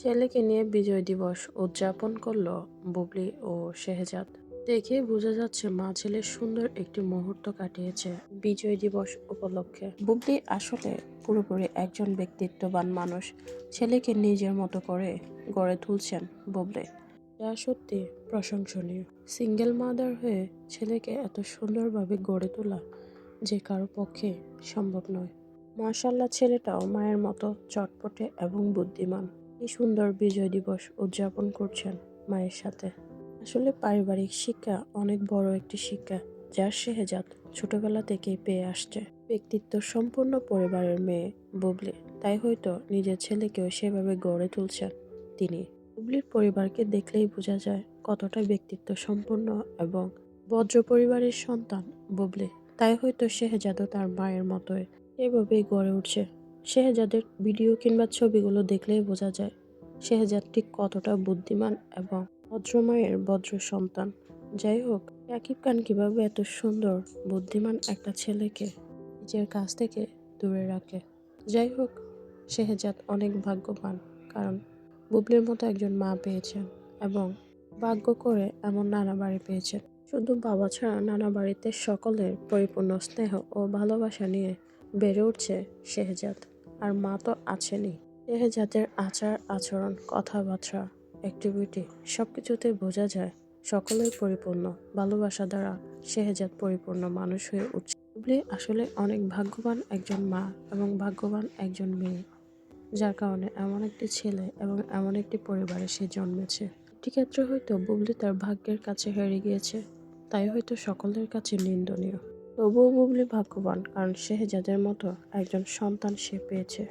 ছেলেকে নিয়ে বিজয় দিবস উদযাপন করল বুবলি ও শেহজাদ। দেখে বোঝা যাচ্ছে মা ছেলের সুন্দর একটি মুহূর্ত কাটিয়েছে বিজয় দিবস উপলক্ষে। বুবলি আসলে পুরোপুরি একজন ব্যক্তিত্ববান মানুষ। ছেলেকে নিজের মতো করে গড়ে তুলছেন বুবলি, যা সত্যি প্রশংসনীয়। সিঙ্গেল মাদার হয়ে ছেলেকে এত সুন্দরভাবে গড়ে তোলা যে কারো পক্ষে সম্ভব নয়। মাশাআল্লাহ, ছেলেটাও মায়ের মতো চটপটে এবং বুদ্ধিমান। কি সুন্দর বিজয় দিবস উদযাপন করছেন মায়ের সাথে। আসলে পারিবারিক শিক্ষা অনেক বড় একটি শিক্ষা, যা শেহজাদ ছোটবেলা থেকেই পেয়ে আসছে। ব্যক্তিত্ব সম্পূর্ণ পরিবারের মেয়ে বুবলি, তাই হয়তো নিজের ছেলেকেও সেভাবে গড়ে তুলছেন তিনি। বুবলির পরিবারকে দেখলেই বোঝা যায় কতটা ব্যক্তিত্ব সম্পন্ন এবং বজ্র পরিবারের সন্তান বুবলি। তাই হয়তো শেহজাদও তার মায়ের মতোই এভাবেই গড়ে উঠছে। শেহজাদের ভিডিও কিংবা ছবিগুলো দেখলেই বোঝা যায় শেহজাদ ঠিক কতটা বুদ্ধিমান এবং ভদ্রমায়ের ভদ্র সন্তান। যাই হোক, রাকিব খান কিভাবে এত সুন্দর বুদ্ধিমান একটা ছেলেকে নিজের কাছ থেকে দূরে রাখে। যাই হোক, শেহজাদ অনেক ভাগ্যবান, কারণ বুবলির মতো একজন মা পেয়েছেন এবং ভাগ্য করে এমন নানা বাড়ি পেয়েছেন। শুধু বাবা ছাড়া নানা বাড়িতে সকলের পরিপূর্ণ স্নেহ ও ভালোবাসা নিয়ে বেড়ে উঠছে শেহজাদ। আর মা তো আছেনই। শেহজাদের আচার আচরণ, কথাবার্তা, অ্যাক্টিভিটি সবকিছুতে বোঝা যায় সকলের পরিপূর্ণ ভালোবাসা দ্বারা শেহজাদ পরিপূর্ণ মানুষ হয়ে উঠছে। বুবলি আসলে অনেক ভাগ্যবান একজন মা এবং ভাগ্যবান একজন মেয়ে, যার কারণে এমন একটি ছেলে এবং এমন একটি পরিবারে সে জন্মেছে। একটি ক্ষেত্রে হয়তো বুবলি তার ভাগ্যের কাছে হেরে গিয়েছে, তাই হয়তো সকলের কাছে নিন্দনীয়। তবুও বুবলি ভাগ্যবান, কারণ শেহজাদের মতো একজন সন্তান সে পেয়েছে।